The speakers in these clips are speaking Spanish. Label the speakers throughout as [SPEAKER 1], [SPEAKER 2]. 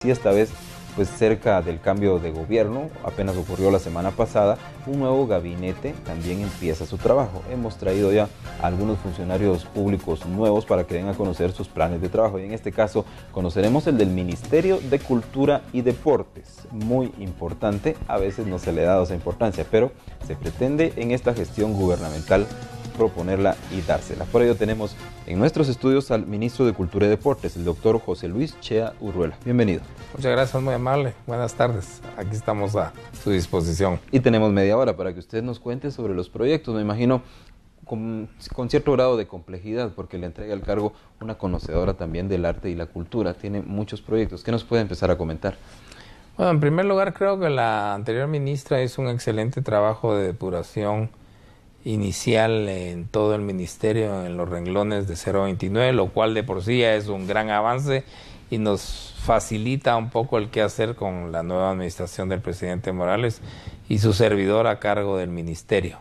[SPEAKER 1] sí, esta vez pues cerca del cambio de gobierno, apenas ocurrió la semana pasada, un nuevo gabinete también empieza su trabajo. Hemos traído ya a algunos funcionarios públicos nuevos para que den a conocer sus planes de trabajo. Y en este caso conoceremos el del Ministerio de Cultura y Deportes. Muy importante, a veces no se le ha dado esa importancia, pero se pretende en esta gestión gubernamental proponerla y dársela. Por ello tenemos en nuestros estudios al ministro de Cultura y Deportes, el doctor José Luis Chea Urruela. Bienvenido.
[SPEAKER 2] Muchas gracias, muy amable. Buenas tardes. Aquí estamos a su disposición.
[SPEAKER 1] Y tenemos media hora para que usted nos cuente sobre los proyectos. Me imagino con cierto grado de complejidad, porque le entrega el cargo una conocedora también del arte y la cultura. Tiene muchos proyectos. ¿Qué nos puede empezar a comentar?
[SPEAKER 2] Bueno, en primer lugar, creo que la anterior ministra hizo un excelente trabajo de depuración inicial en todo el ministerio, en los renglones de 029, lo cual de por sí ya es un gran avance y nos facilita un poco el qué hacer con la nueva administración del presidente Morales y su servidor a cargo del ministerio.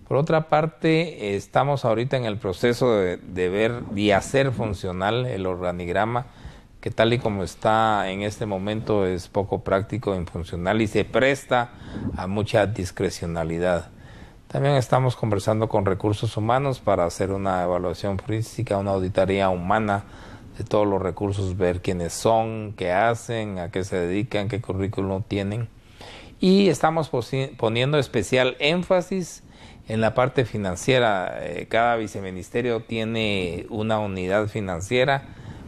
[SPEAKER 2] Por otra parte, estamos ahorita en el proceso de ver y hacer funcional el organigrama, que tal y como está en este momento es poco práctico, infuncional y se presta a mucha discrecionalidad. También estamos conversando con recursos humanos para hacer una evaluación física, una auditoría humana de todos los recursos, ver quiénes son, qué hacen, a qué se dedican, qué currículum tienen. Y estamos poniendo especial énfasis en la parte financiera. Cada viceministerio tiene una unidad financiera,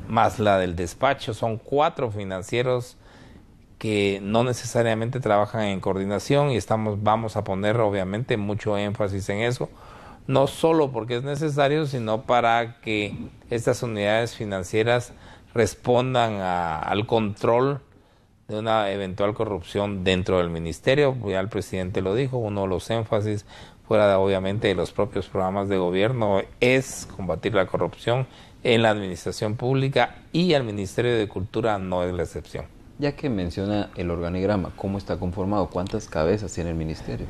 [SPEAKER 2] más la del despacho. Son 4 financieros que no necesariamente trabajan en coordinación y vamos a poner obviamente mucho énfasis en eso, no solo porque es necesario, sino para que estas unidades financieras respondan al control de una eventual corrupción dentro del ministerio. Ya el presidente lo dijo, uno de los énfasis, fuera obviamente de los propios programas de gobierno, es combatir la corrupción en la administración pública y el Ministerio de Cultura no es la excepción.
[SPEAKER 1] Ya que menciona el organigrama, ¿cómo está conformado? ¿Cuántas cabezas tiene el ministerio?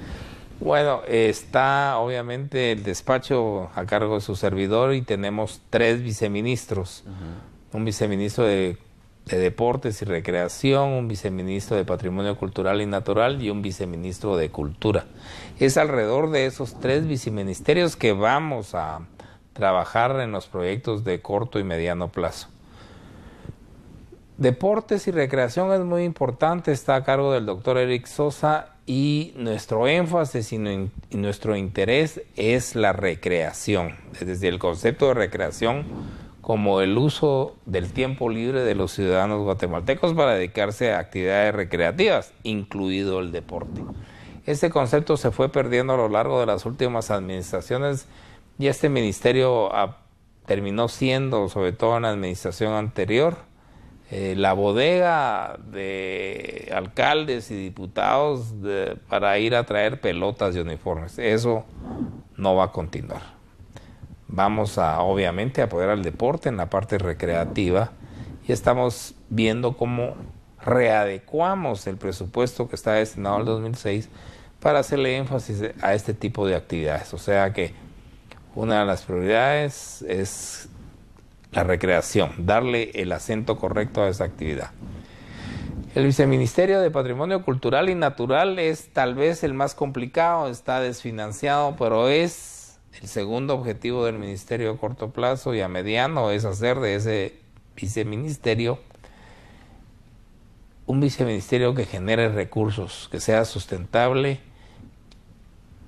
[SPEAKER 2] Bueno, está obviamente el despacho a cargo de su servidor y tenemos 3 viceministros. Un viceministro de Deportes y Recreación, un viceministro de Patrimonio Cultural y Natural y un viceministro de Cultura. Es alrededor de esos 3 viceministerios que vamos a trabajar en los proyectos de corto y mediano plazo. Deportes y recreación es muy importante, está a cargo del doctor Eric Sosa y nuestro énfasis y nuestro interés es la recreación, desde el concepto de recreación como el uso del tiempo libre de los ciudadanos guatemaltecos para dedicarse a actividades recreativas, incluido el deporte. Este concepto se fue perdiendo a lo largo de las últimas administraciones y este ministerio terminó siendo, sobre todo en la administración anterior, la bodega de alcaldes y diputados para ir a traer pelotas y uniformes. Eso no va a continuar. Vamos a, obviamente, apoyar al deporte en la parte recreativa y estamos viendo cómo readecuamos el presupuesto que está destinado al 2006 para hacerle énfasis a este tipo de actividades. O sea que una de las prioridades es la recreación, darle el acento correcto a esa actividad. El Viceministerio de Patrimonio Cultural y Natural es tal vez el más complicado, está desfinanciado, pero es el segundo objetivo del ministerio a corto plazo y a mediano, es hacer de ese viceministerio un viceministerio que genere recursos, que sea sustentable,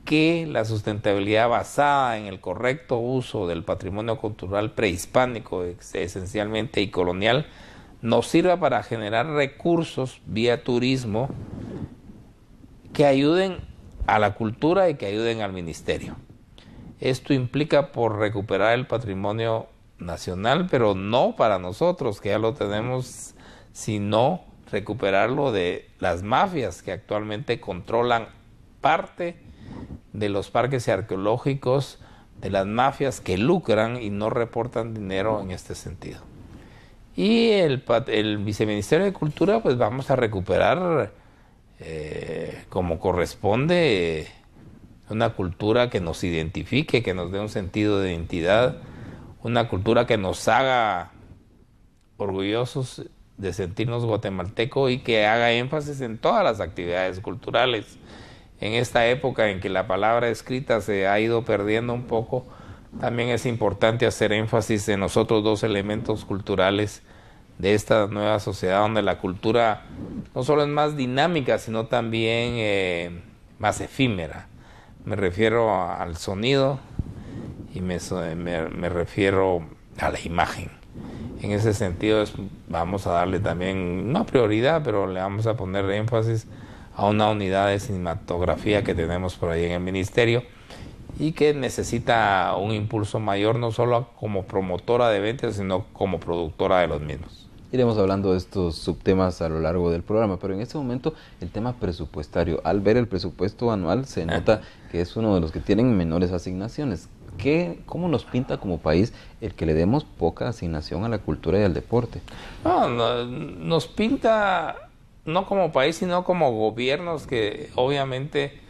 [SPEAKER 2] que la sustentabilidad basada en el correcto uso del patrimonio cultural prehispánico, esencialmente y colonial, nos sirva para generar recursos vía turismo que ayuden a la cultura y que ayuden al ministerio. Esto implica por recuperar el patrimonio nacional, pero no para nosotros, que ya lo tenemos, sino recuperarlo de las mafias que actualmente controlan parte de los parques arqueológicos, de las mafias que lucran y no reportan dinero en este sentido. Y el Viceministerio de Cultura, pues vamos a recuperar como corresponde una cultura que nos identifique, que nos dé un sentido de identidad, una cultura que nos haga orgullosos de sentirnos guatemalteco y que haga énfasis en todas las actividades culturales. En esta época en que la palabra escrita se ha ido perdiendo un poco, también es importante hacer énfasis en los otros dos elementos culturales de esta nueva sociedad, donde la cultura no solo es más dinámica, sino también más efímera. Me refiero al sonido y me refiero a la imagen. En ese sentido vamos a darle también, no prioridad, pero le vamos a poner énfasis a una unidad de cinematografía que tenemos por ahí en el ministerio y que necesita un impulso mayor, no solo como promotora de eventos, sino como productora de los mismos.
[SPEAKER 1] Iremos hablando de estos subtemas a lo largo del programa, pero en este momento el tema presupuestario. Al ver el presupuesto anual se nota que es uno de los que tienen menores asignaciones. ¿Cómo nos pinta como país el que le demos poca asignación a la cultura y al deporte?
[SPEAKER 2] Nos pinta no como país, sino como gobiernos que obviamente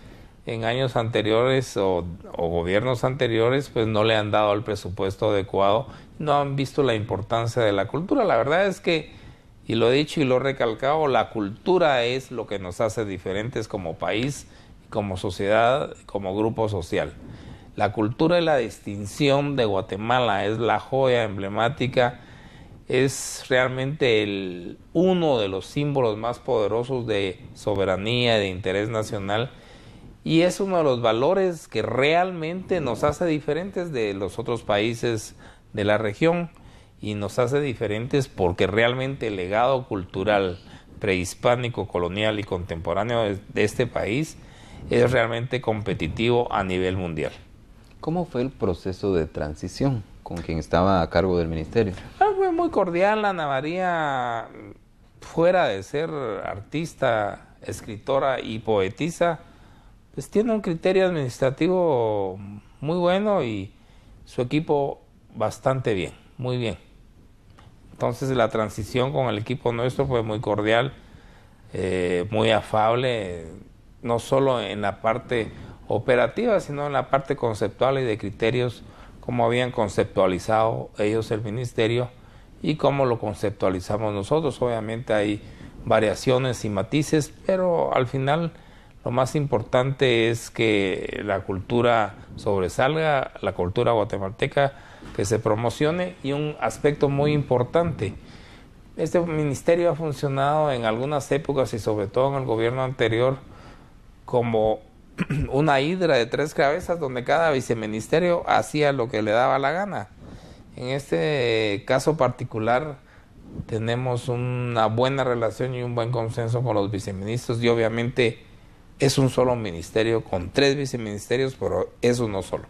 [SPEAKER 2] en años anteriores o gobiernos anteriores pues no le han dado el presupuesto adecuado, no han visto la importancia de la cultura. La verdad es que, y lo he dicho y lo he recalcado, la cultura es lo que nos hace diferentes como país, como sociedad, como grupo social. La cultura es la distinción de Guatemala, es la joya emblemática, es realmente uno de los símbolos más poderosos de soberanía, de interés nacional, y es uno de los valores que realmente nos hace diferentes de los otros países de la región, y nos hace diferentes porque realmente el legado cultural prehispánico, colonial y contemporáneo de este país es realmente competitivo a nivel mundial.
[SPEAKER 1] ¿Cómo fue el proceso de transición con quien estaba a cargo del ministerio?
[SPEAKER 2] Fue muy cordial. Ana María, fuera de ser artista, escritora y poetisa, pues tiene un criterio administrativo muy bueno y su equipo bastante bien, muy bien. Entonces la transición con el equipo nuestro fue muy cordial, muy afable, no solo en la parte operativa, sino en la parte conceptual y de criterios, como habían conceptualizado ellos el ministerio y cómo lo conceptualizamos nosotros. Obviamente hay variaciones y matices, pero al final lo más importante es que la cultura sobresalga, la cultura guatemalteca, que se promocione, y un aspecto muy importante. Este ministerio ha funcionado en algunas épocas y sobre todo en el gobierno anterior como una hidra de 3 cabezas donde cada viceministerio hacía lo que le daba la gana. En este caso particular tenemos una buena relación y un buen consenso con los viceministros, y obviamente es un solo ministerio con 3 viceministerios, pero es uno solo.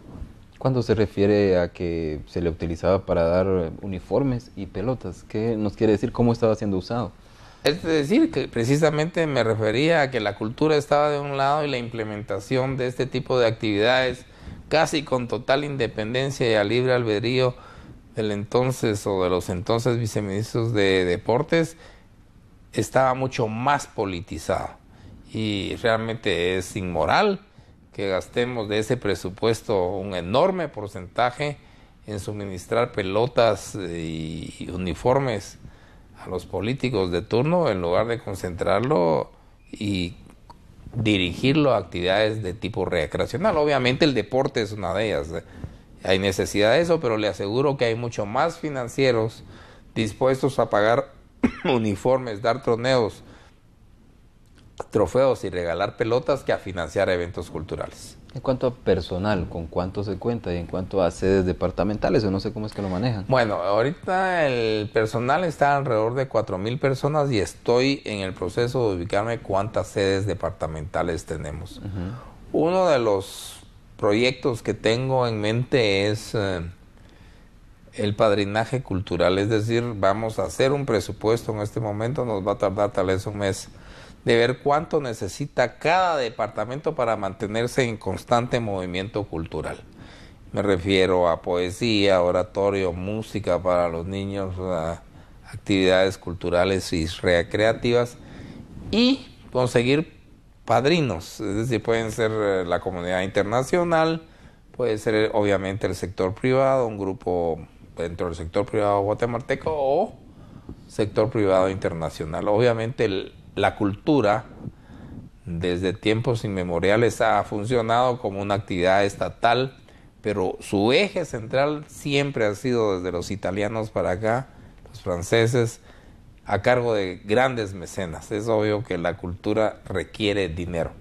[SPEAKER 1] Cuando se refiere a que se le utilizaba para dar uniformes y pelotas, ¿qué nos quiere decir? ¿Cómo estaba siendo usado?
[SPEAKER 2] Es decir, que precisamente me refería a que la cultura estaba de un lado y la implementación de este tipo de actividades casi con total independencia y a libre albedrío del entonces o de los entonces viceministros de Deportes estaba mucho más politizado, y realmente es inmoral que gastemos de ese presupuesto un enorme porcentaje en suministrar pelotas y uniformes a los políticos de turno en lugar de concentrarlo y dirigirlo a actividades de tipo recreacional. Obviamente el deporte es una de ellas, hay necesidad de eso, pero le aseguro que hay mucho más financieros dispuestos a pagar uniformes, dar torneos, trofeos y regalar pelotas que a financiar eventos culturales.
[SPEAKER 1] En cuanto a personal, ¿con cuánto se cuenta? Y en cuanto a sedes departamentales, o no sé cómo es que lo manejan.
[SPEAKER 2] Bueno, ahorita el personal está alrededor de 4,000 personas y estoy en el proceso de ubicarme cuántas sedes departamentales tenemos. Uno de los proyectos que tengo en mente es el padrinaje cultural, es decir, vamos a hacer un presupuesto en este momento, nos va a tardar tal vez un mes, de ver cuánto necesita cada departamento para mantenerse en constante movimiento cultural. Me refiero a poesía, oratorio, música para los niños, actividades culturales y recreativas, y conseguir padrinos, es decir, pueden ser la comunidad internacional, puede ser obviamente el sector privado, un grupo dentro del sector privado guatemalteco, o sector privado internacional. Obviamente la cultura desde tiempos inmemoriales ha funcionado como una actividad estatal, pero su eje central siempre ha sido desde los italianos para acá, los franceses, a cargo de grandes mecenas. Es obvio que la cultura requiere dinero.